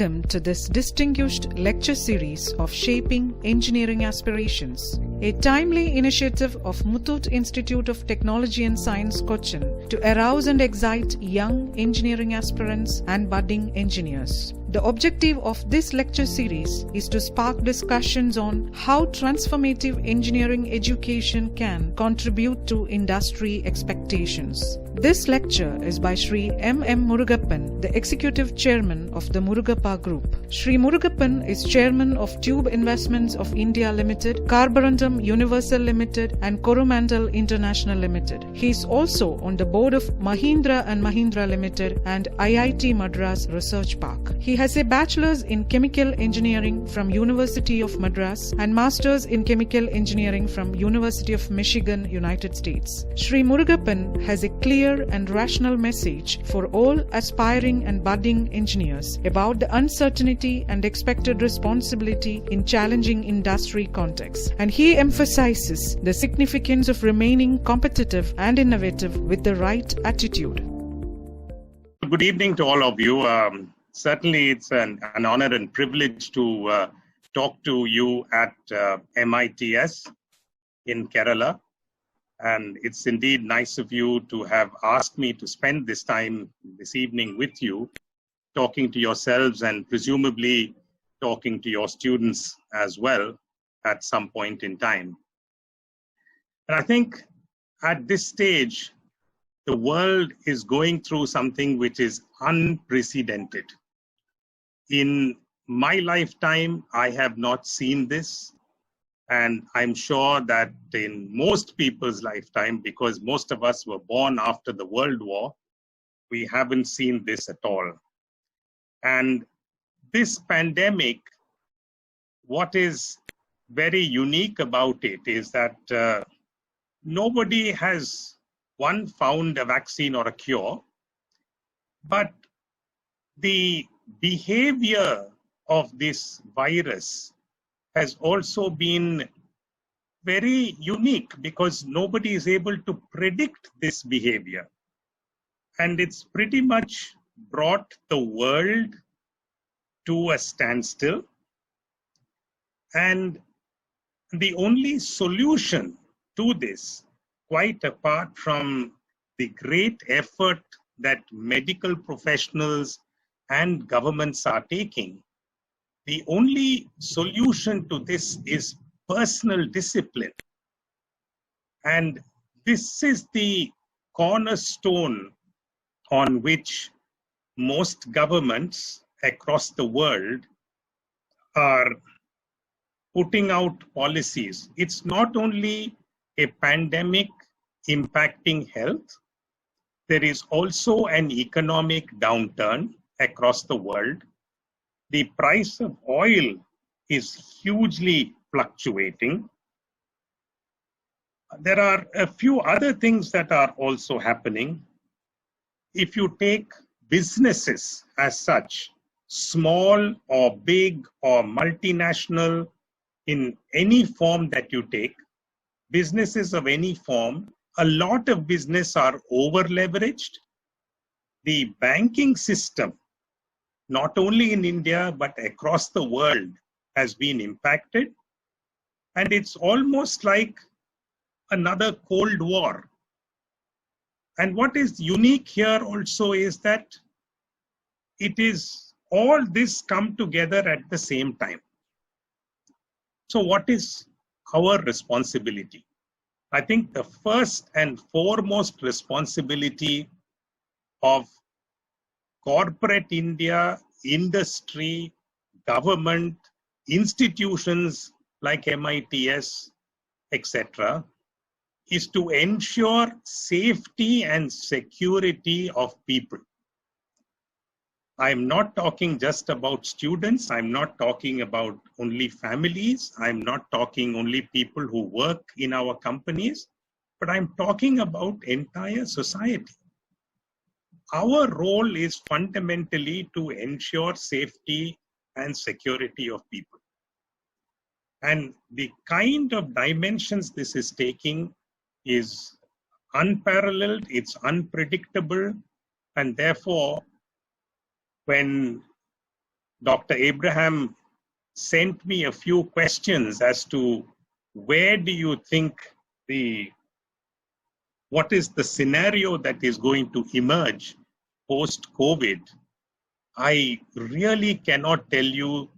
Welcome to this distinguished lecture series of Shaping Engineering Aspirations, a timely initiative of Muthoot Institute of Technology and Science, Cochin, to arouse and excite young engineering aspirants and budding engineers. The objective of this lecture series is to spark discussions on how transformative engineering education can contribute to industry expectations. This lecture is by Shri M. Murugappan, the Executive Chairman of the Murugappa Group. Shri Murugappan is Chairman of Tube Investments of India Limited, Carborundum Universal Limited and Coromandel International Limited. He is also on the board of Mahindra and Mahindra Limited and IIT Madras Research Park. He has a bachelor's in chemical engineering from University of Madras and master's in chemical engineering from University of Michigan, United States. Shri Murugappan has a clear and rational message for all aspiring and budding engineers about the uncertainty and expected responsibility in challenging industry contexts, and he emphasizes the significance of remaining competitive and innovative with the right attitude. Good evening to all of you. Certainly it's an honor and privilege to talk to you at MITS in Kerala. And it's indeed nice of you to have asked me to spend this time this evening with you, talking to yourselves and presumably talking to your students as well at some point in time. And I think at this stage, the world is going through something which is unprecedented. In my lifetime, I have not seen this. And I'm sure that in most people's lifetime, because most of us were born after the World War, we haven't seen this at all. And this pandemic, what is very unique about it is that nobody has, found a vaccine or a cure, but the behavior of this virus has also been very unique because nobody is able to predict this behavior. And it's pretty much brought the world to a standstill. And the only solution to this, quite apart from the great effort that medical professionals and governments are taking, the only solution to this is personal discipline. And this is the cornerstone on which most governments across the world are putting out policies. It's not only a pandemic impacting health, there is also an economic downturn across the world. The price of oil is hugely fluctuating. There are a few other things that are also happening. If you take businesses as such, small or big or multinational, in any form that you take, businesses of any form, a lot of business are over-leveraged. The banking system, not only in India, but across the world, has been impacted. And it's almost like another Cold War. And what is unique here also is that it is all this come together at the same time. So what is our responsibility? I think the first and foremost responsibility of corporate India, industry, government, institutions like MITS, etc., is to ensure safety and security of people. I'm not talking just about students. I'm not talking about only families. I'm not talking only people who work in our companies, but I'm talking about entire society. Our role is fundamentally to ensure safety and security of people. And the kind of dimensions this is taking is unparalleled, it's unpredictable, and therefore, when Dr. Abraham sent me a few questions as to where do you think what is the scenario that is going to emerge post-COVID. I really cannot tell you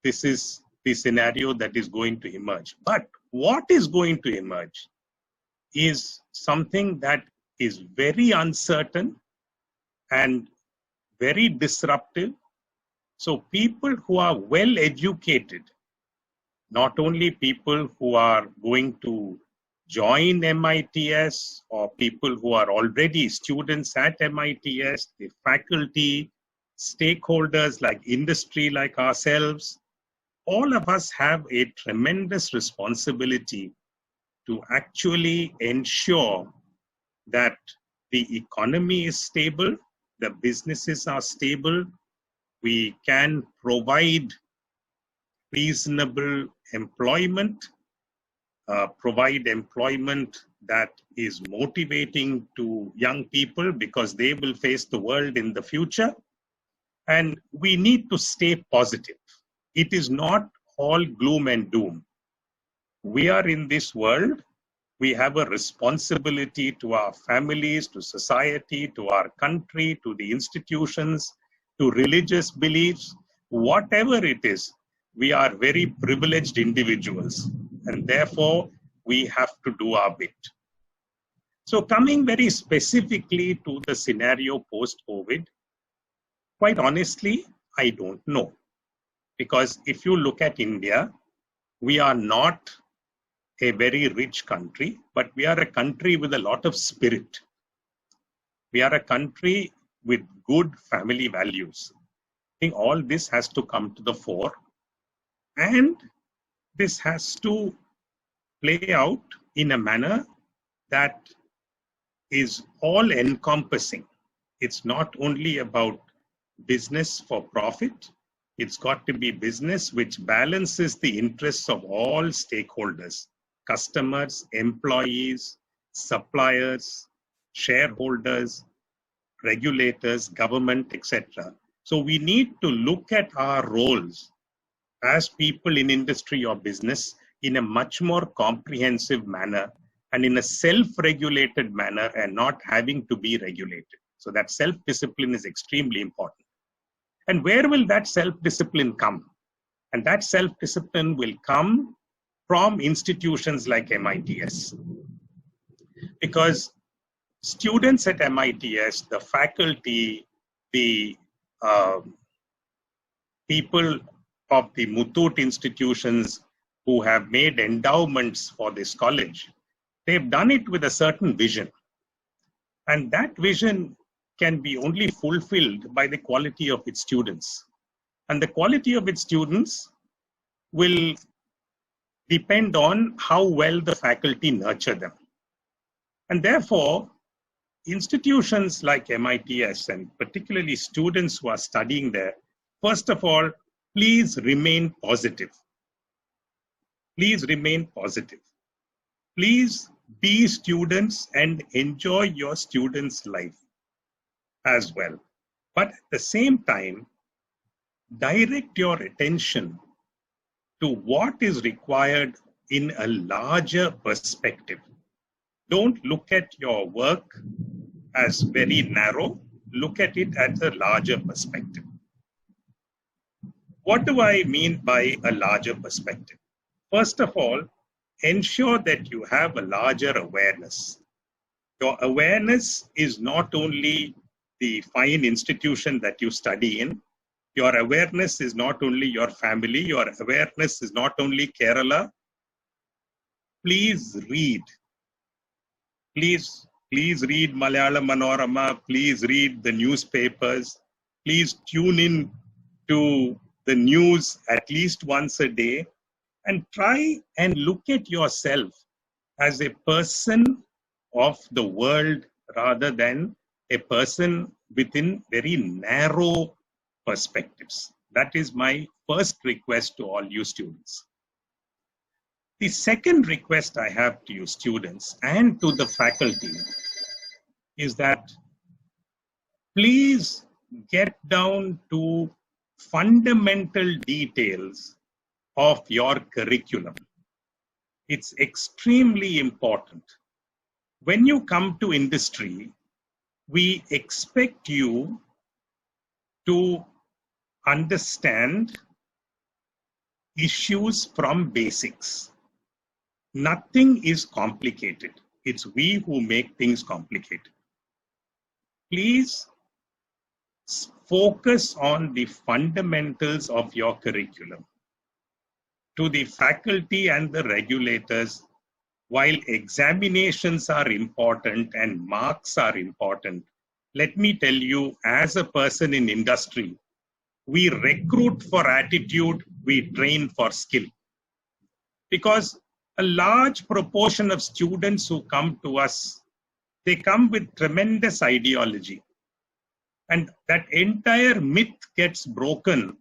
this is the scenario that is going to emerge. But what is going to emerge is something that is very uncertain and very disruptive. So people who are well educated, not only people who are going to join MITS or people who are already students at MITS, the faculty, stakeholders like industry, like ourselves, all of us have a tremendous responsibility to actually ensure that the economy is stable, the businesses are stable, we can provide reasonable employment, provide employment that is motivating to young people because they will face the world in the future. And we need to stay positive. It is not all gloom and doom. We are in this world. We have a responsibility to our families, to society, to our country, to the institutions, to religious beliefs, whatever it is. We are very privileged individuals, and therefore we have to do our bit. So coming very specifically to the scenario post-COVID, quite honestly, I don't know. Because if you look at India, we are not a very rich country, but we are a country with a lot of spirit. We are a country with good family values. I think all this has to come to the fore. And this has to play out in a manner that is all encompassing. It's not only about business for profit. It's got to be business which balances the interests of all stakeholders, customers, employees, suppliers, shareholders, regulators, government, etc. So we need to look at our roles as people in industry or business in a much more comprehensive manner and in a self-regulated manner and not having to be regulated. So that self-discipline is extremely important. And where will that self-discipline come? And that self-discipline will come from institutions like MITS. Because students at MITS, the faculty, the people of the Muthoot institutions who have made endowments for this college, they've done it with a certain vision. And that vision can be only fulfilled by the quality of its students. And the quality of its students will depend on how well the faculty nurture them. And therefore, institutions like MITS and particularly students who are studying there, first of all, please remain positive. Please remain positive. Please be students and enjoy your students' life as well. But at the same time, direct your attention to what is required in a larger perspective. Don't look at your work as very narrow. Look at it as a larger perspective. What do I mean by a larger perspective? First of all, ensure that you have a larger awareness. Your awareness is not only the fine institution that you study in. Your awareness is not only your family. Your awareness is not only Kerala. Please read. Please read Malayalam Manorama. Please read the newspapers. Please tune in to the news at least once a day and try and look at yourself as a person of the world rather than a person within very narrow perspectives. That is my first request to all you students. The second request I have to you students and to the faculty is that please get down to fundamental details of your curriculum. It's extremely important. When you come to industry, we expect you to understand issues from basics. Nothing is complicated. It's we who make things complicated. Please focus on the fundamentals of your curriculum. To the faculty and the regulators, while examinations are important and marks are important, let me tell you, as a person in industry, we recruit for attitude, we train for skill. Because a large proportion of students who come to us, they come with tremendous ideology. And that entire myth gets broken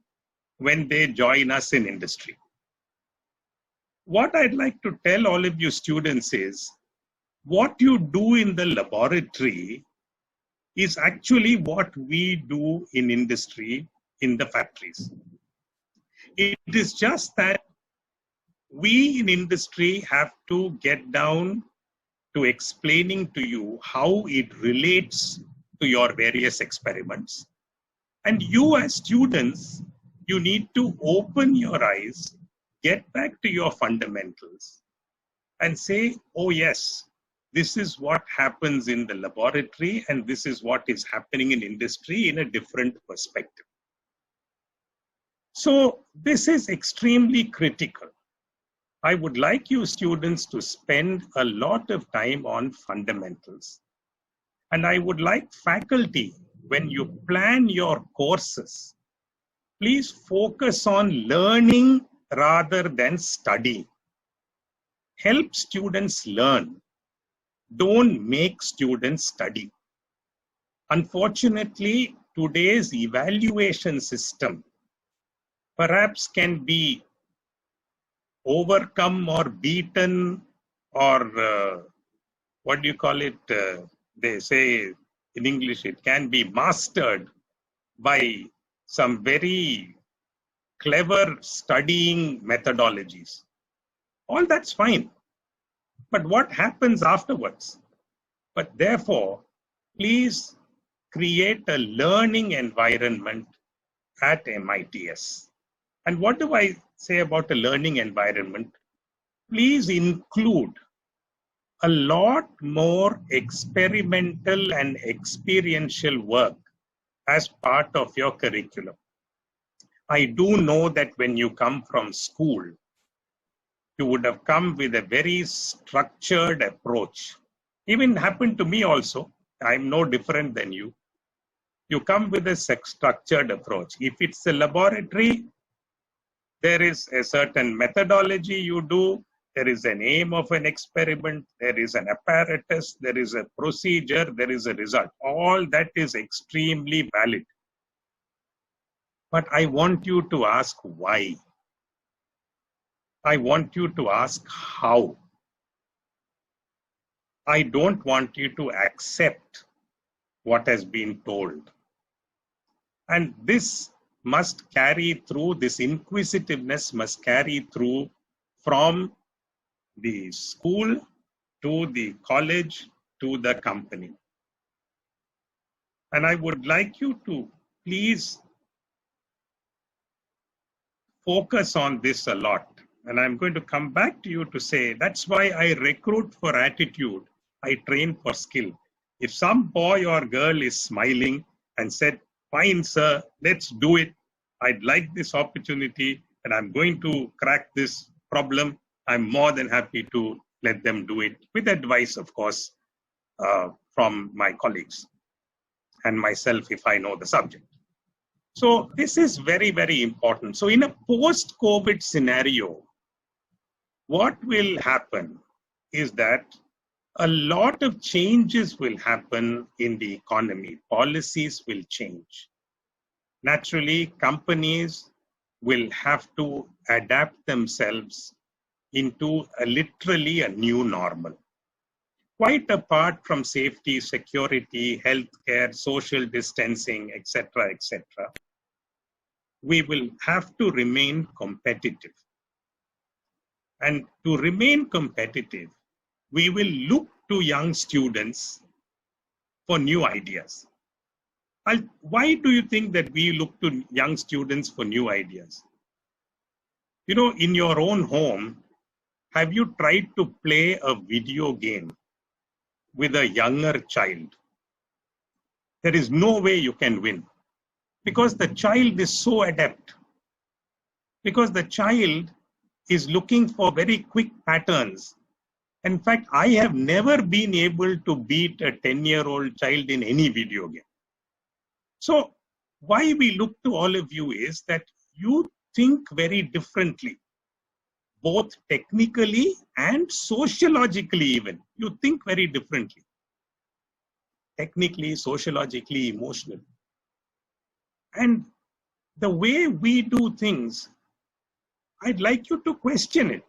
when they join us in industry. What I'd like to tell all of you students is, what you do in the laboratory is actually what we do in industry, in the factories. It is just that we in industry have to get down to explaining to you how it relates to your various experiments. And you as students, you need to open your eyes, get back to your fundamentals and say, oh yes, this is what happens in the laboratory and this is what is happening in industry in a different perspective. So this is extremely critical. I would like you students to spend a lot of time on fundamentals. And I would like faculty, when you plan your courses, please focus on learning rather than studying. Help students learn. Don't make students study. Unfortunately, today's evaluation system perhaps can be overcome or beaten or what do you call it? They say in English, it can be mastered by some very clever studying methodologies. All that's fine. But what happens afterwards? But therefore, please create a learning environment at MITS. And what do I say about a learning environment? Please include a lot more experimental and experiential work as part of your curriculum. I do know that when you come from school, you would have come with a very structured approach. Even happened to me also. I'm no different than you. You come with a structured approach. If it's a laboratory, there is a certain methodology you do. There is an aim of an experiment. There is an apparatus. There is a procedure. There is a result. All that is extremely valid. But I want you to ask why. I want you to ask how. I don't want you to accept what has been told. And this must carry through, this inquisitiveness must carry through from the school to the college to the company. And I would like you to please focus on this a lot. And I'm going to come back to you to say, that's why I recruit for attitude. I train for skill. If some boy or girl is smiling and said, fine, sir, let's do it. I'd like this opportunity and I'm going to crack this problem. I'm more than happy to let them do it with advice, of course, from my colleagues and myself if I know the subject. So this is very, very important. So in a post-COVID scenario, what will happen is that a lot of changes will happen in the economy. Policies will change. Naturally, companies will have to adapt themselves into literally a new normal. Quite apart from safety, security, healthcare, social distancing, etc., etc. we will have to remain competitive. And to remain competitive, we will look to young students for new ideas. Why do you think that we look to young students for new ideas? You know, in your own home, have you tried to play a video game with a younger child? There is no way you can win because the child is so adept. Because the child is looking for very quick patterns. In fact, I have never been able to beat a 10-year-old child in any video game. So why we look to all of you is that you think very differently, both technically and sociologically even. You think very differently. Technically, sociologically, emotionally. And the way we do things, I'd like you to question it.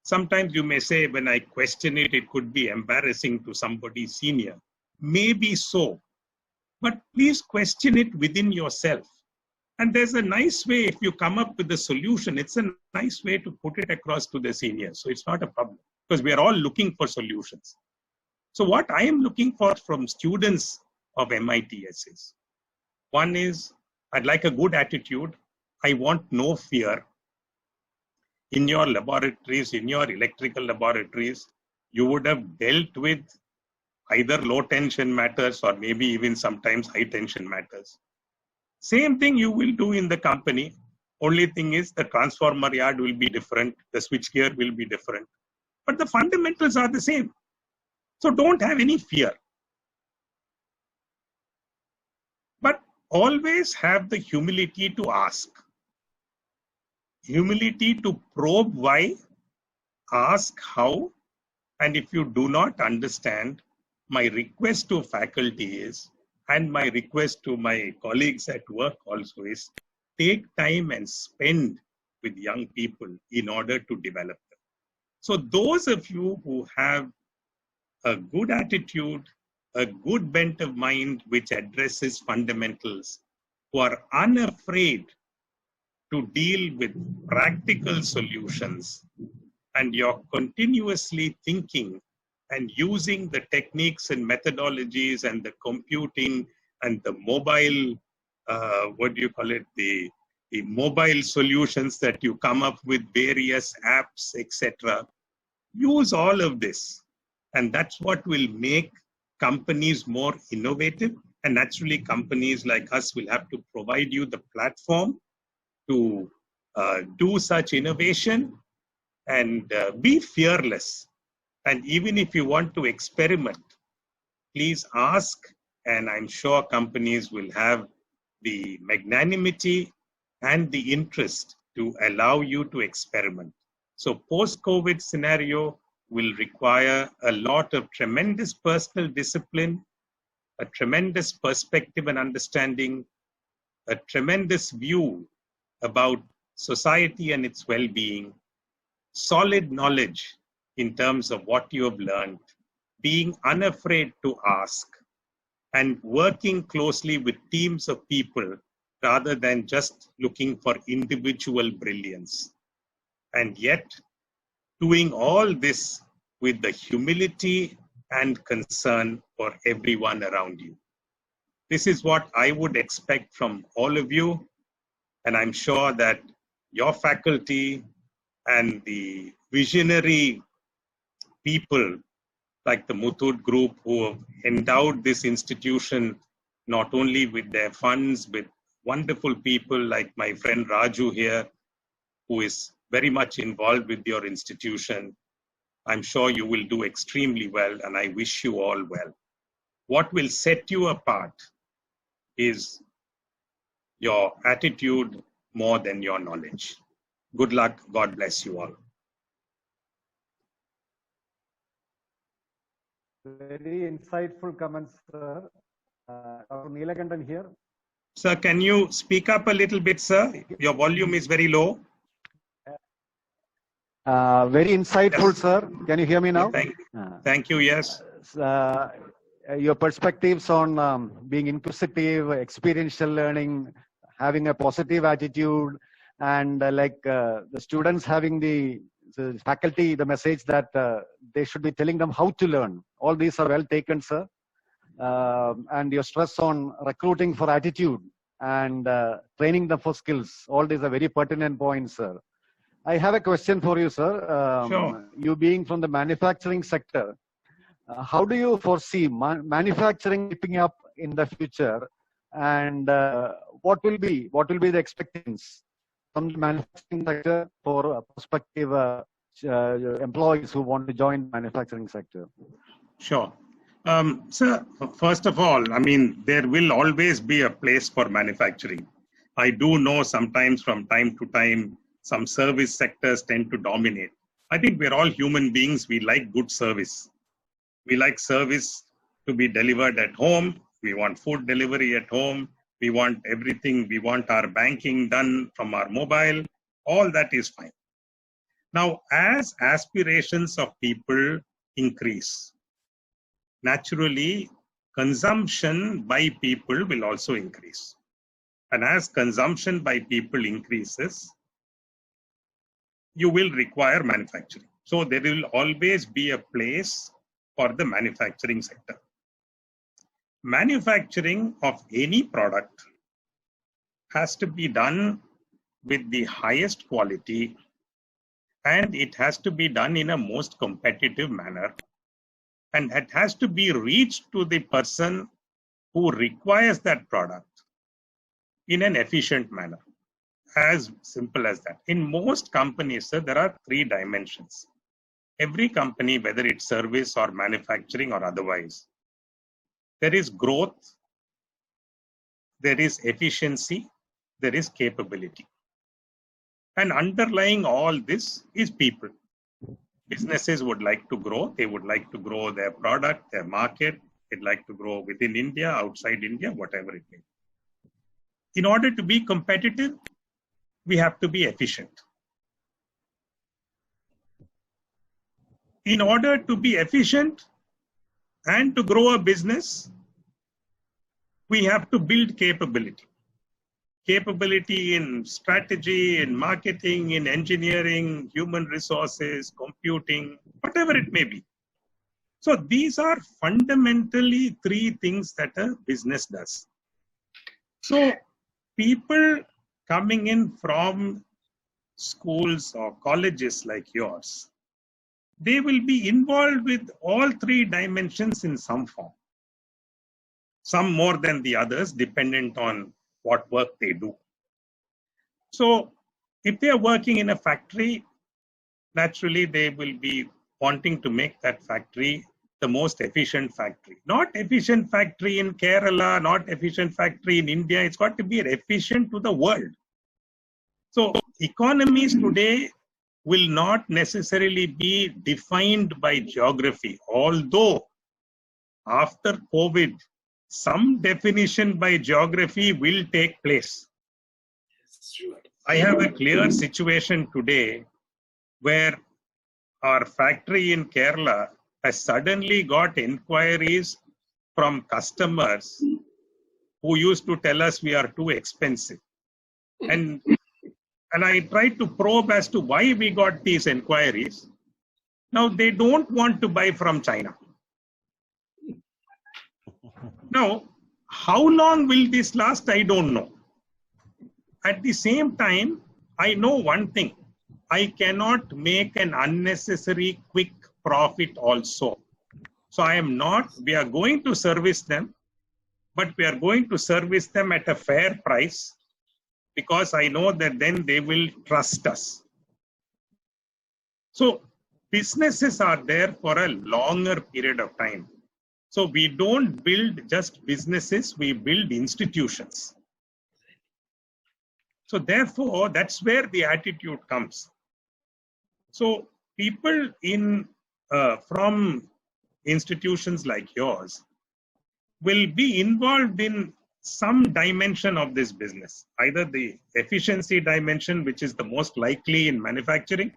Sometimes you may say, when I question it, it could be embarrassing to somebody senior. Maybe so. But please question it within yourself. And there's a nice way, if you come up with a solution, it's a nice way to put it across to the seniors. So it's not a problem because we are all looking for solutions. So what I am looking for from students of MITS is, one is, I'd like a good attitude. I want no fear. In your laboratories, in your electrical laboratories, you would have dealt with either low tension matters or maybe even sometimes high tension matters. Same thing you will do in the company. Only thing is the transformer yard will be different. The switchgear will be different. But the fundamentals are the same. So don't have any fear. But always have the humility to ask. Humility to probe why, ask how, and if you do not understand, my request to faculty is, and my request to my colleagues at work also is, take time and spend with young people in order to develop them. So those of you who have a good attitude, a good bent of mind which addresses fundamentals, who are unafraid to deal with practical solutions, and you're continuously thinking and using the techniques and methodologies and the computing and the mobile, the mobile solutions that you come up with, various apps, etc. Use all of this. And that's what will make companies more innovative. And naturally, companies like us will have to provide you the platform to do such innovation and be fearless. And even if you want to experiment, please ask, and I'm sure companies will have the magnanimity and the interest to allow you to experiment. So post-COVID scenario will require a lot of tremendous personal discipline, a tremendous perspective and understanding, a tremendous view about society and its well-being, solid knowledge in terms of what you have learned, being unafraid to ask, and working closely with teams of people rather than just looking for individual brilliance. And yet, doing all this with the humility and concern for everyone around you. This is what I would expect from all of you. And I'm sure that your faculty and the visionary people like the Muthoot Group who have endowed this institution not only with their funds, with wonderful people like my friend Raju here, who is very much involved with your institution. I'm sure you will do extremely well, and I wish you all well. What will set you apart is your attitude more than your knowledge. Good luck. God bless you all. Very insightful comments, sir. Dr. Neelakandan here. Sir, can you speak up a little bit, sir? Your volume is very low. Very insightful, sir. Can you hear me now? Thank you, yes. Your perspectives on being inquisitive, experiential learning having a positive attitude, and the students having the faculty the message that they should be telling them how to learn. All these are well taken, sir. And your stress on recruiting for attitude and training them for skills. All these are very pertinent points, sir. I have a question for you, sir. Sure. You being from the manufacturing sector, how do you foresee manufacturing picking up in the future, and what will be the expectations from the manufacturing sector for prospective employees who want to join the manufacturing sector? Sure. Sir, first of all, I mean, there will always be a place for manufacturing. I do know sometimes from time to time, some service sectors tend to dominate. I think we're all human beings. We like good service. We like service to be delivered at home. We want food delivery at home. We want everything. We want our banking done from our mobile. All that is fine. Now, as aspirations of people increase, naturally, consumption by people will also increase. And as consumption by people increases, you will require manufacturing. So there will always be a place for the manufacturing sector. Manufacturing of any product has to be done with the highest quality, and it has to be done in a most competitive manner. And it has to be reached to the person who requires that product in an efficient manner. As simple as that. In most companies, sir, there are 3 dimensions. Every company, whether it's service or manufacturing or otherwise, there is growth, there is efficiency, there is capability. And underlying all this is people. Businesses would like to grow. They would like to grow their product, their market. They'd like to grow within India, outside India, whatever it may be. In order to be competitive, we have to be efficient. In order to be efficient and to grow a business, we have to build capability. Capability in strategy, in marketing, in engineering, human resources, computing, whatever it may be. So these are fundamentally 3 things that a business does. So people coming in from schools or colleges like yours, they will be involved with all 3 dimensions in some form. Some more than the others, dependent on what work they do. So if they are working in a factory, naturally they will be wanting to make that factory the most efficient factory. Not efficient factory in Kerala, not efficient factory in India. It's got to be efficient to the world. So economies today will not necessarily be defined by geography, although after COVID, some definition by geography will take place. I have a clear situation today where our factory in Kerala has suddenly got inquiries from customers who used to tell us we are too expensive. And I tried to probe as to why we got these inquiries. Now they don't want to buy from China. Now, how long will this last? I don't know. At the same time, I know one thing. I cannot make an unnecessary quick profit also. So we are going to service them, but we are going to service them at a fair price because I know that then they will trust us. So businesses are there for a longer period of time. So we don't build just businesses, we build institutions. So therefore, that's where the attitude comes. So people from institutions like yours will be involved in some dimension of this business, either the efficiency dimension, which is the most likely in manufacturing,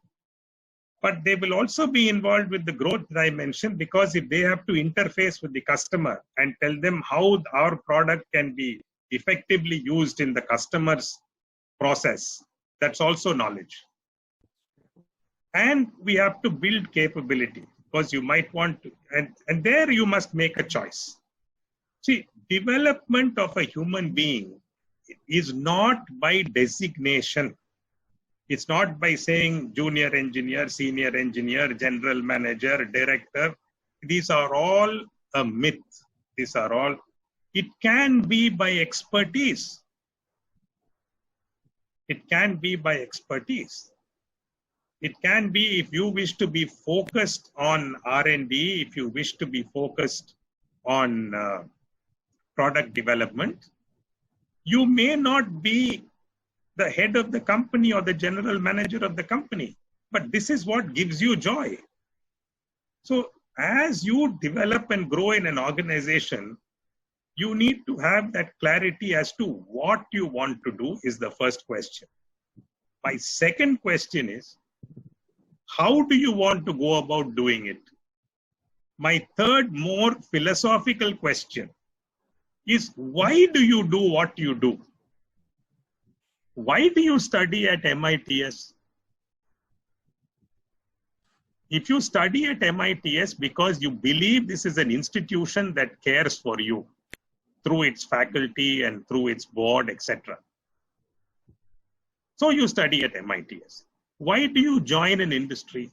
but they will also be involved with the growth dimension, because if they have to interface with the customer and tell them how our product can be effectively used in the customer's process, that's also knowledge. And we have to build capability, because you might want to, and there you must make a choice. See, development of a human being is not by designation. It's not by saying junior engineer, senior engineer, general manager, director. These are all a myth. These are all, it can be by expertise. It can be by expertise. It can be if you wish to be focused on R&D, if you wish to be focused on product development, you may not be the head of the company or the general manager of the company, but this is what gives you joy. So as you develop and grow in an organization, you need to have that clarity as to what you want to do is the first question. My second question is, how do you want to go about doing it? My third, more philosophical question is, why do you do what you do? Why do you study at MITS? If you study at MITS because you believe this is an institution that cares for you through its faculty and through its board, etc. So you study at MITS. Why do you join an industry?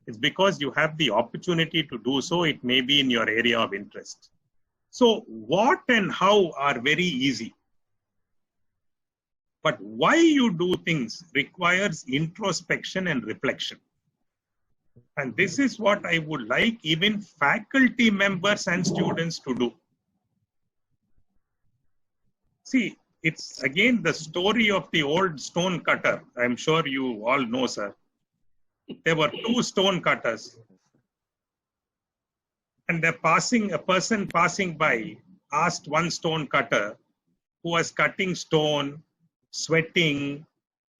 It's because you have the opportunity to do so. It may be in your area of interest. So what and how are very easy. But why you do things requires introspection and reflection. And this is what I would like even faculty members and students to do. See, it's again the story of the old stone cutter. I'm sure you all know, sir. There were two stone cutters. And a person passing by asked one stone cutter who was cutting stone, sweating,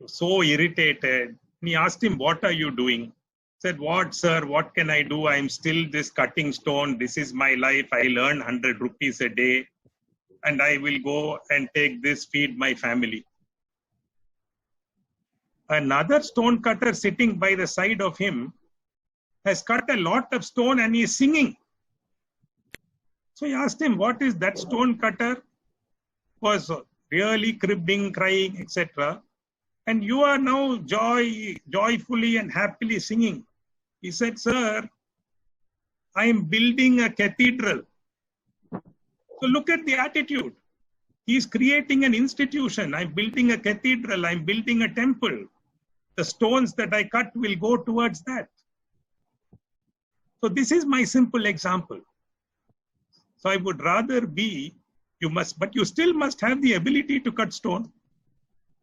so irritated. And he asked him, what are you doing? He said, what, sir, what can I do? I'm still this cutting stone. This is my life. I earn 100 rupees a day. And I will go and take this, feed my family. Another stone cutter sitting by the side of him has cut a lot of stone and he is singing. So he asked him, what is that stone cutter? Was really cribbing, crying, etc. And you are now joyfully and happily singing. He said, sir, I am building a cathedral. So look at the attitude. He's creating an institution. I'm building a cathedral. I'm building a temple. The stones that I cut will go towards that. So this is my simple example. So I would rather be, but you still must have the ability to cut stone,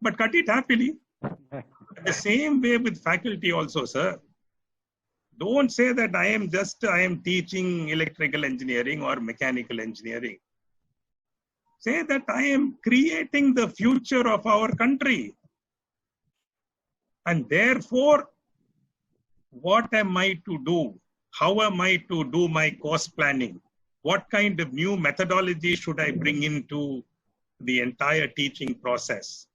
but cut it happily. The same way with faculty also, sir. Don't say that I am teaching electrical engineering or mechanical engineering. Say that I am creating the future of our country. And therefore, what am I to do? How am I to do my course planning? What kind of new methodology should I bring into the entire teaching process?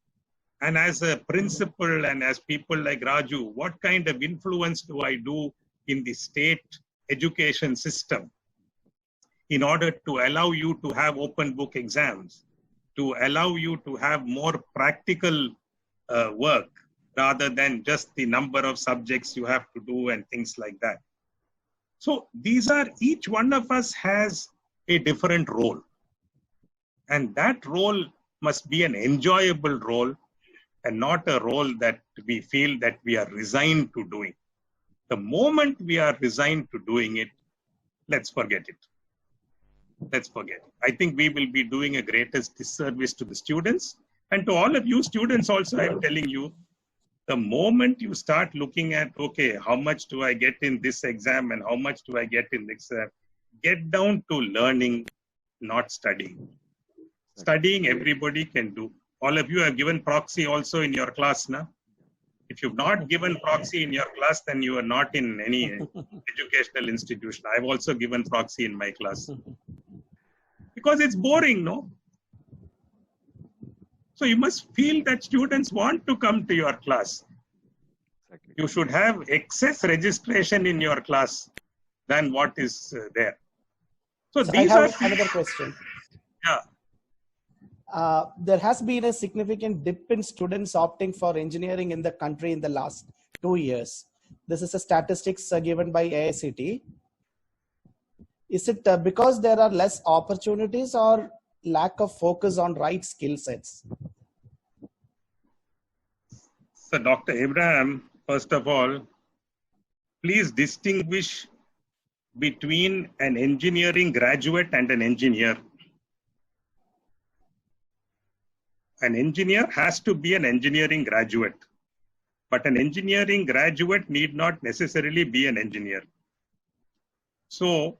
And as a principal and as people like Raju, what kind of influence do I do in the state education system in order to allow you to have open book exams, to allow you to have more practical work rather than just the number of subjects you have to do and things like that. So these are, each one of us has a different role. And that role must be an enjoyable role and not a role that we feel that we are resigned to doing. The moment we are resigned to doing it, let's forget it. Let's forget it. I think we will be doing a greatest disservice to the students. And to all of you students also, I'm telling you, the moment you start looking at, okay, how much do I get in this exam and how much do I get in this exam? Get down to learning, not studying. Studying, everybody can do. All of you have given proxy also in your class now. If you've not given proxy in your class, then you are not in any educational institution. I've also given proxy in my class. Because it's boring, no? So you must feel that students want to come to your class. Exactly. You should have excess registration in your class than what is there. So I these have are another question. There has been a significant dip in students opting for engineering in the country in the last 2 years. This is a statistics given by AICT. Is it because there are less opportunities or lack of focus on right skill sets? So Dr. Abraham, first of all, please distinguish between an engineering graduate and an engineer. An engineer has to be an engineering graduate, but an engineering graduate need not necessarily be an engineer. So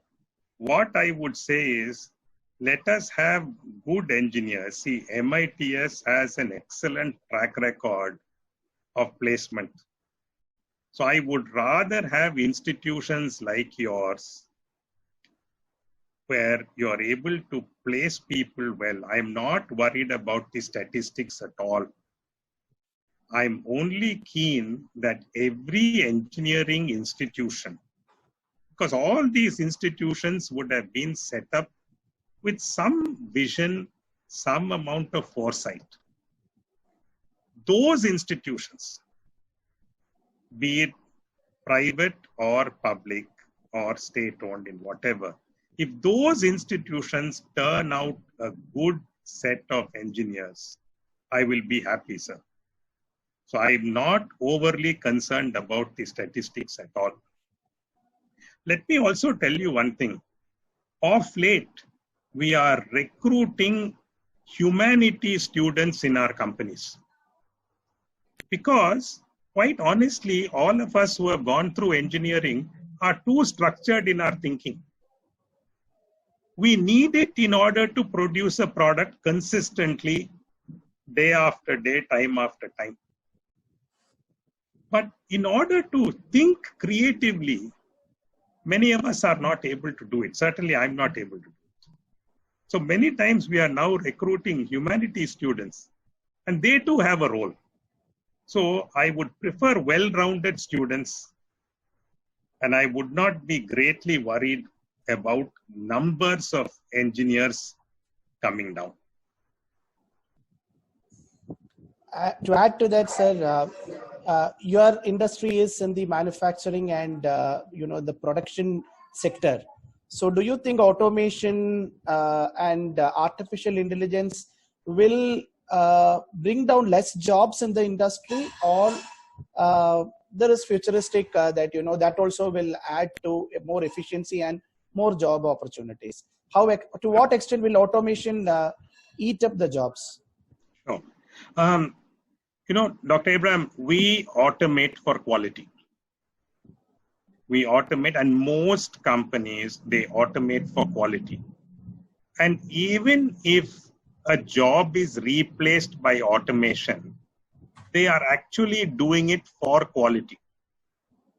what I would say is, let us have good engineers. See, MITS has an excellent track record of placement. So I would rather have institutions like yours where you are able to place people well. I'm not worried about the statistics at all. I'm only keen that every engineering institution, because all these institutions would have been set up with some vision, some amount of foresight. Those institutions, be it private or public or state-owned in whatever, if those institutions turn out a good set of engineers, I will be happy, sir. So I'm not overly concerned about the statistics at all. Let me also tell you one thing. Of late, we are recruiting humanities students in our companies. Because, quite honestly, all of us who have gone through engineering are too structured in our thinking. We need it in order to produce a product consistently, day after day, time after time. But in order to think creatively, many of us are not able to do it. Certainly, I'm not able to do it. So many times we are now recruiting humanities students, and they too have a role. So I would prefer well-rounded students, and I would not be greatly worried about numbers of engineers coming down. To add to that, sir, your industry is in the manufacturing and the production sector. So, do you think automation and artificial intelligence will bring down less jobs in the industry, or there is futuristic that that also will add to more efficiency and more job opportunities? To what extent will automation eat up the jobs? Sure. Dr. Abraham, we automate for quality. We automate, and most companies, they automate for quality. And even if a job is replaced by automation, they are actually doing it for quality.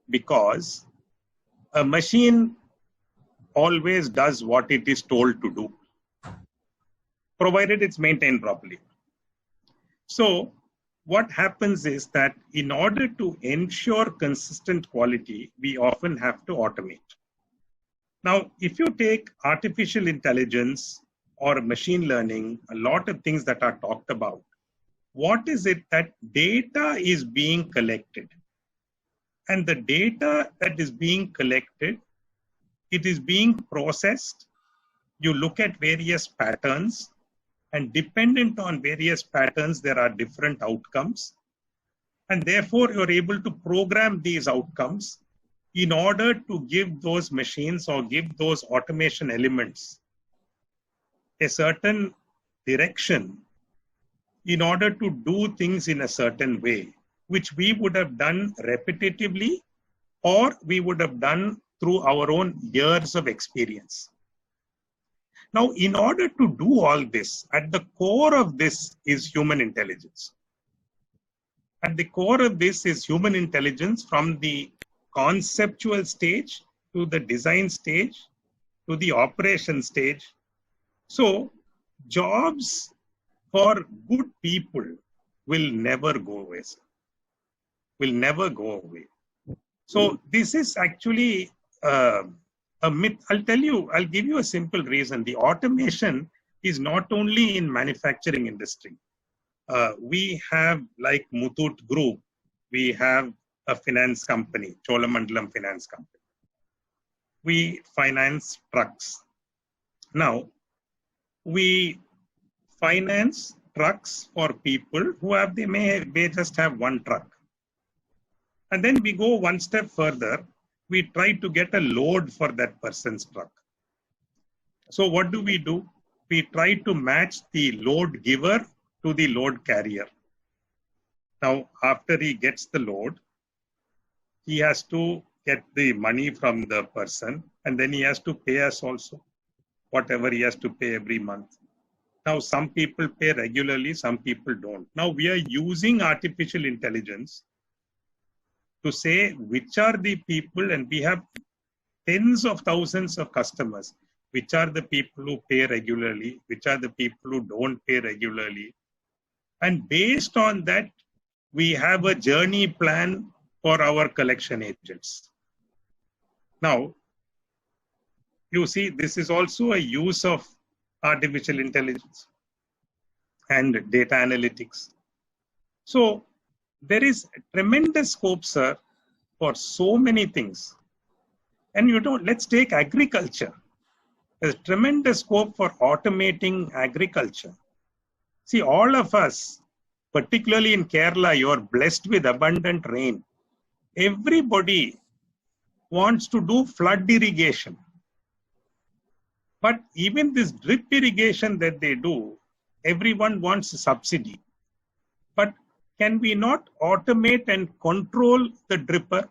Because a machine always does what it is told to do, provided it's maintained properly. So what happens is that in order to ensure consistent quality, we often have to automate. Now, if you take artificial intelligence or machine learning, a lot of things that are talked about, what is it that data is being collected? And the data that is being collected, it is being processed. You look at various patterns, and dependent on various patterns, there are different outcomes. And therefore, you're able to program these outcomes in order to give those machines or give those automation elements a certain direction in order to do things in a certain way, which we would have done repetitively or we would have done through our own years of experience. Now, in order to do all this, at the core of this is human intelligence. At the core of this is human intelligence from the conceptual stage to the design stage to the operation stage. So, jobs for good people will never go away, sir. Will never go away. So this is actually a myth. I'll give you a simple reason. The automation is not only in manufacturing industry. We have, like Muthoot Group, we have a finance company, Cholamandalam Finance Company. We finance trucks. Now, we finance trucks for people who have, they may just have one truck. And then we go one step further. We try to get a load for that person's truck. So what do? We try to match the load giver to the load carrier. Now, after he gets the load, he has to get the money from the person, and then he has to pay us also, whatever he has to pay every month. Now, some people pay regularly, some people don't. Now, we are using artificial intelligence to say which are the people, and we have tens of thousands of customers, which are the people who pay regularly, which are the people who don't pay regularly. And based on that, we have a journey plan for our collection agents. Now, you see, this is also a use of artificial intelligence and data analytics. So there is tremendous scope, sir, for so many things. And let's take agriculture. There's tremendous scope for automating agriculture. See, all of us, particularly in Kerala, you are blessed with abundant rain. Everybody wants to do flood irrigation. But even this drip irrigation that they do, everyone wants a subsidy. But can we not automate and control the dripper?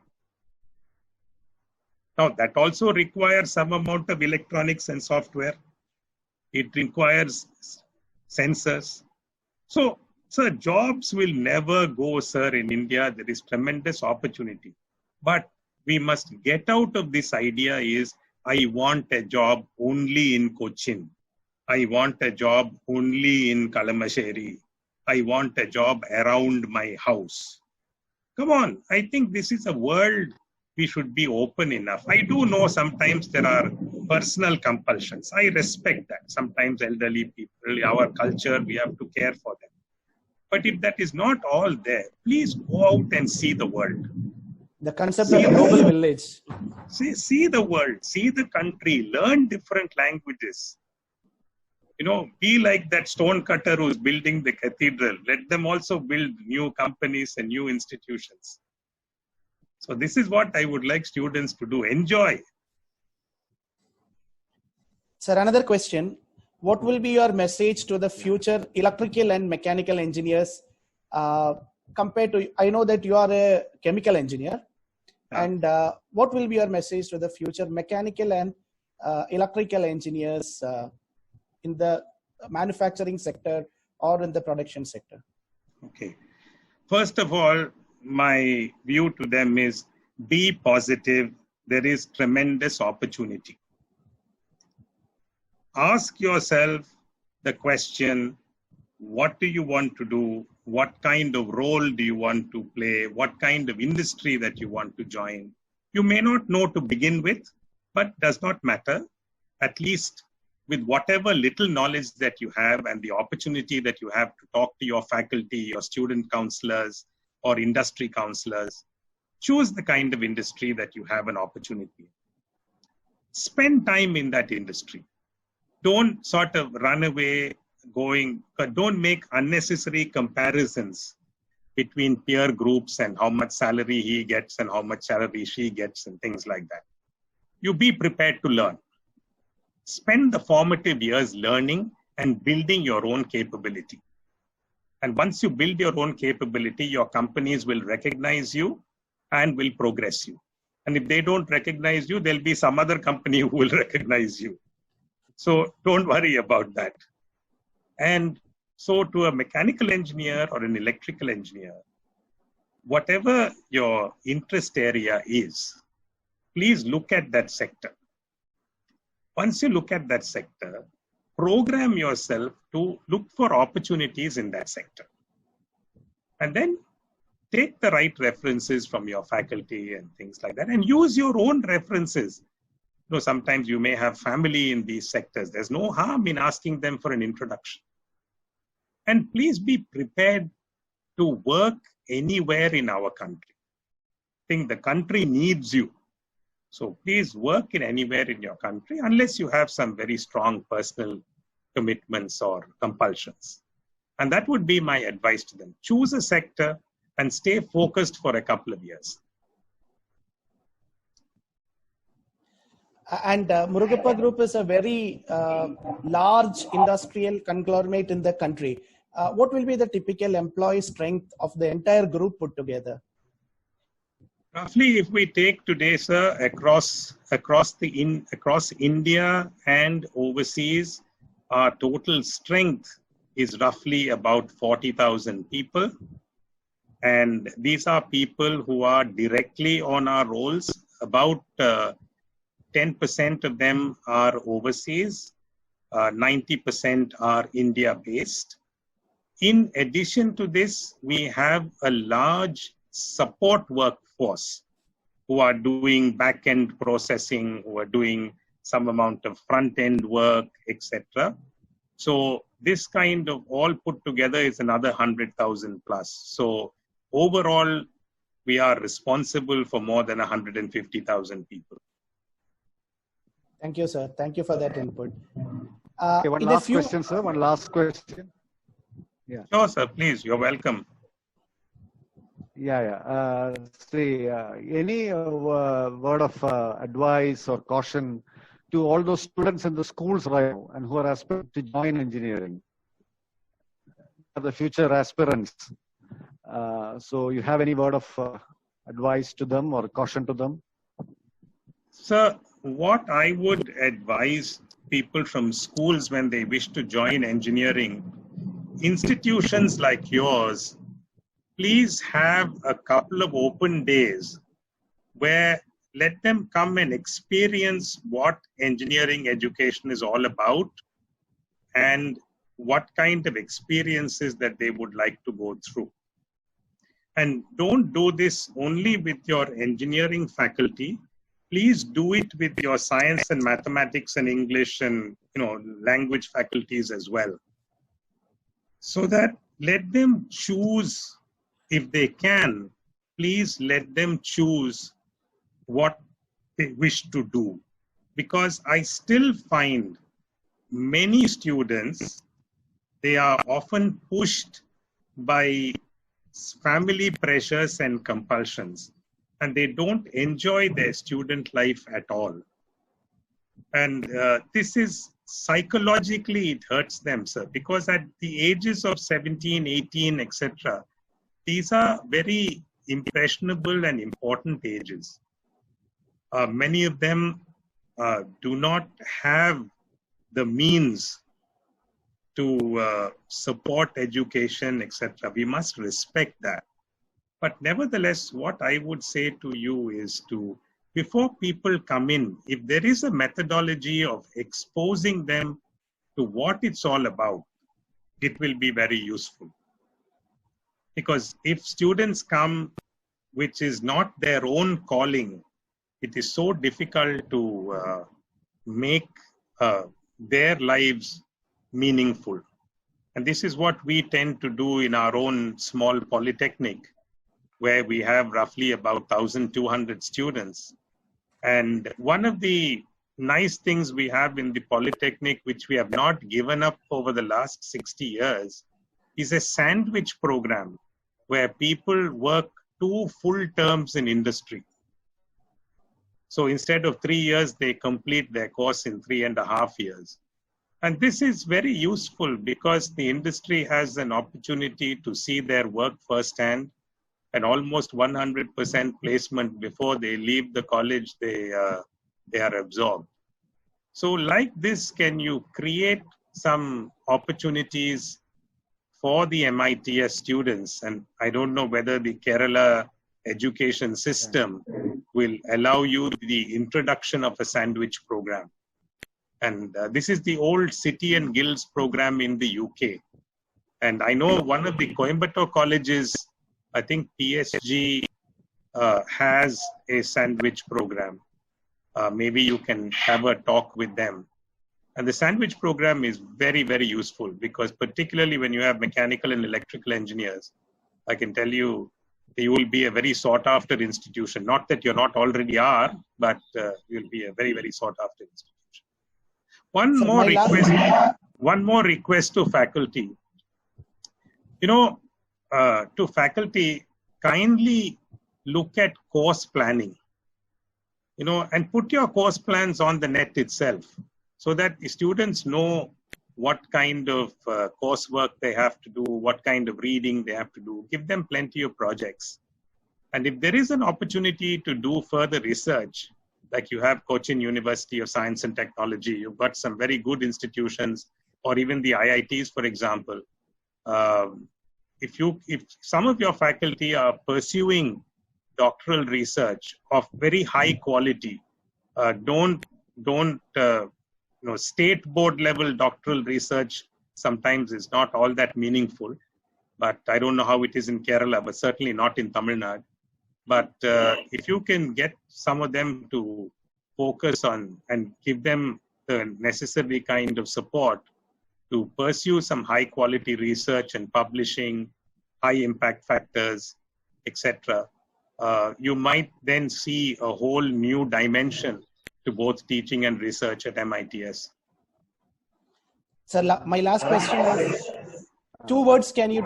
Now, that also requires some amount of electronics and software. It requires sensors. So, sir, jobs will never go, sir, in India. There is tremendous opportunity. But we must get out of this idea is, I want a job only in Cochin. I want a job only in Kalamassery. I want a job around my house. Come on, I think this is a world we should be open enough. I do know sometimes there are personal compulsions. I respect that. Sometimes elderly people, our culture, we have to care for them. But if that is not all there, please go out and see the world. The concept of global village. See the world, see the country, learn different languages. Be like that stone cutter who's building the cathedral. Let them also build new companies and new institutions. So this is what I would like students to do. Enjoy. Sir, another question. What will be your message to the future electrical and mechanical engineers compared to, I know that you are a chemical engineer, and what will be your message to the future mechanical and electrical engineers in the manufacturing sector or in the production sector? Okay. First of all, my view to them is be positive. There is tremendous opportunity. Ask yourself the question, what do you want to do? What kind of role do you want to play? What kind of industry that you want to join? You may not know to begin with, but does not matter. At least with whatever little knowledge that you have and the opportunity that you have to talk to your faculty, your student counselors, or industry counselors, choose the kind of industry that you have an opportunity. Spend time in that industry. Don't sort of run away don't make unnecessary comparisons between peer groups and how much salary he gets and how much salary she gets and things like that. You be prepared to learn. Spend the formative years learning and building your own capability. And once you build your own capability, your companies will recognize you and will progress you. And if they don't recognize you, there'll be some other company who will recognize you. So don't worry about that. And so to a mechanical engineer or an electrical engineer, whatever your interest area is, please look at that sector. Once you look at that sector, program yourself to look for opportunities in that sector. And then take the right references from your faculty and things like that, and use your own references. Sometimes you may have family in these sectors. There's no harm in asking them for an introduction. And please be prepared to work anywhere in our country. I think the country needs you. So please work in anywhere in your country, unless you have some very strong personal commitments or compulsions. And that would be my advice to them. Choose a sector and stay focused for a couple of years. And Murugappa Group is a very large industrial conglomerate in the country. What will be the typical employee strength of the entire group put together? Roughly, if we take today, sir, across India and overseas, our total strength is roughly about 40,000 people. And these are people who are directly on our rolls. About 10% of them are overseas. 90% are India-based. In addition to this, we have a large support workforce who are doing back-end processing, who are doing some amount of front-end work, etc. So this kind of all put together is another 100,000 plus. So overall, we are responsible for more than 150,000 people. Thank you, sir. Thank you for that input. Okay, one last question, sir. One last question. Yeah. Sure, sir. Please, you're welcome. Shri, any word of advice or caution to all those students in the schools right now and who are aspiring to join engineering, the future aspirants? So you have any word of advice to them or caution to them? Sir, what I would advise people from schools when they wish to join engineering, institutions like yours, please have a couple of open days where let them come and experience what engineering education is all about and what kind of experiences that they would like to go through. And don't do this only with your engineering faculty. Please do it with your science and mathematics and English and language faculties as well. So that let them choose, if they can, please let them choose what they wish to do. Because I still find many students, they are often pushed by family pressures and compulsions, and they don't enjoy their student life at all. And this is psychologically, it hurts them, sir, because at the ages of 17, 18, etc., these are very impressionable and important ages. Many of them do not have the means to support education, etc. We must respect that. But nevertheless, what I would say to you is to, before people come in, if there is a methodology of exposing them to what it's all about, it will be very useful. Because if students come, which is not their own calling, it is so difficult to make their lives meaningful. And this is what we tend to do in our own small polytechnic, where we have roughly about 1,200 students. And one of the nice things we have in the polytechnic, which we have not given up over the last 60 years, is a sandwich program where people work 2 full terms in industry. So instead of 3 years, they complete their course in 3.5 years. And this is very useful because the industry has an opportunity to see their work firsthand, and almost 100% placement before they leave the college, they are absorbed. So like this, can you create some opportunities for the MITS students? And I don't know whether the Kerala education system will allow you the introduction of a sandwich program. And this is the old City and Guilds program in the UK. And I know one of the Coimbatore colleges, I think PSG, has a sandwich program. Maybe you can have a talk with them. And the sandwich program is very, very useful because particularly when you have mechanical and electrical engineers, I can tell you, you will be a very sought after institution. Not that you're not already are, but you'll be a very, very sought after institution. One more request to faculty. To faculty, kindly look at course planning, and put your course plans on the net itself so that the students know what kind of coursework they have to do, what kind of reading they have to do. Give them plenty of projects. And if there is an opportunity to do further research, like you have Cochin University of Science and Technology, you've got some very good institutions, or even the IITs, for example. If some of your faculty are pursuing doctoral research of very high quality, don't state board level doctoral research sometimes is not all that meaningful, but I don't know how it is in Kerala, but certainly not in Tamil Nadu. But if you can get some of them to focus on and give them the necessary kind of support to pursue some high quality research and publishing, high impact factors, etc., you might then see a whole new dimension to both teaching and research at MITS. Sir, my last question is, 2 words, can you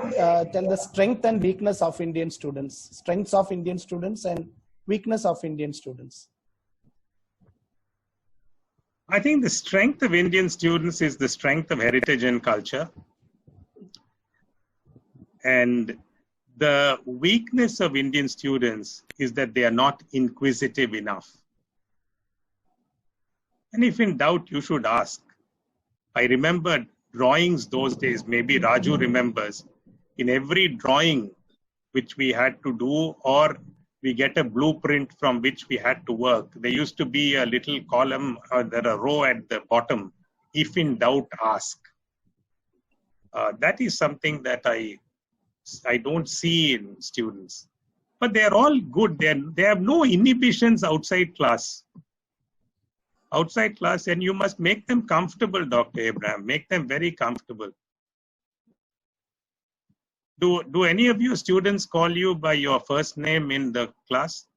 tell the strength and weakness of Indian students? Strengths of Indian students and weakness of Indian students. I think the strength of Indian students is the strength of heritage and culture. And the weakness of Indian students is that they are not inquisitive enough. And if in doubt, you should ask. I remember drawings those days, maybe Raju remembers, in every drawing which we had to do, or we get a blueprint from which we had to work, there used to be a little column or a row at the bottom, if in doubt, ask. That is something that I don't see in students. But they are all good. They have no inhibitions outside class. Outside class, and you must make them comfortable, Dr. Abraham. Make them very comfortable. Do any of you students call you by your first name in the class?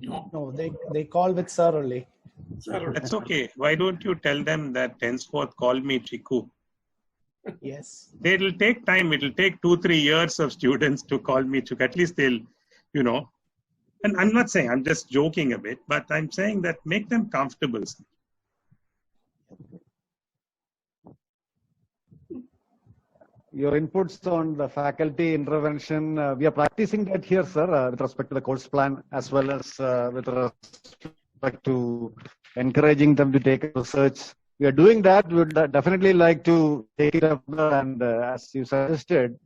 No, they call with sir only. That's okay. Why don't you tell them that henceforth call me Chiku? Yes. It'll take time. It'll take 2-3 years of students to call me Chiku. At least they'll, And I'm not saying, I'm just joking a bit, but I'm saying that make them comfortable. Your inputs on the faculty intervention, we are practicing that here, sir, with respect to the course plan, as well as with respect to encouraging them to take research. We are doing that. We would definitely like to take it up, and as you suggested,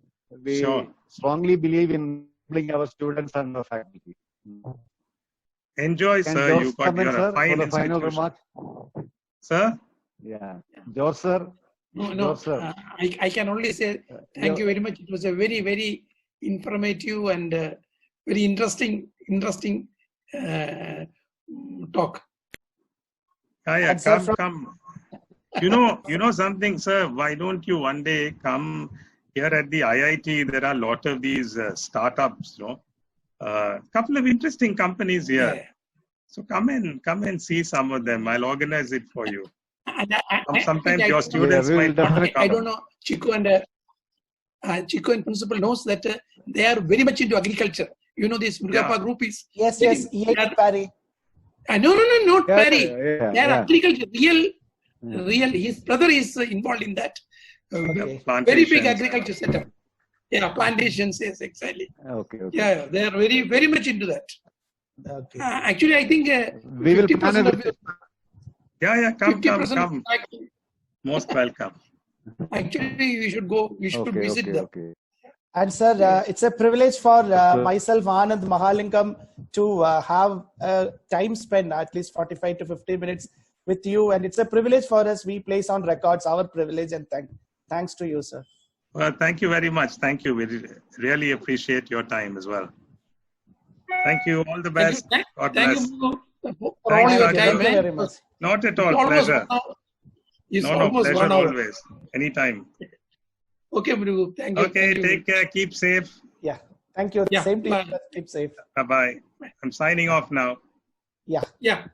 we strongly believe in bringing our students and the faculty. Enjoy, sir. You got your final remark. Sir? Yeah. George, sir. No. George, sir. I can only say thank you very much. It was a very, very informative and very interesting talk. Yeah, come. You know something, sir? Why don't you one day come here at the IIT? There are a lot of these startups, couple of interesting companies here. Yeah. So come and see some of them. I'll organize it for you. Sometimes your students might not come. I don't know. Chiku and principal knows that they are very much into agriculture. This Murugappa group is. Yes. EIT Parry. No, not Parry. They are agriculture. Real. His brother is involved in that. Very big agriculture setup. Yeah, plantations, yes, exactly. Okay. Yeah, they are very, very much into that. Okay. Actually, I think we will plan it. Yeah, come. Most welcome. Actually, we should go. We should visit them. Okay. And sir, it's a privilege for myself, Anand Mahalingam, to have time spent at least 45 to 50 minutes with you, and it's a privilege for us. We place on records our privilege, and thanks to you, sir. Well, thank you very much. Thank you. We really appreciate your time as well. Thank you. All the best. God bless. Thank you for all your time. Thank you very much. Not at all. Pleasure. No, pleasure always. Anytime. Okay, Murugu. Thank you. Okay, take care. Keep safe. Yeah. Thank you. Yeah. Same to you. Keep safe. Bye-bye. I'm signing off now. Yeah. Yeah.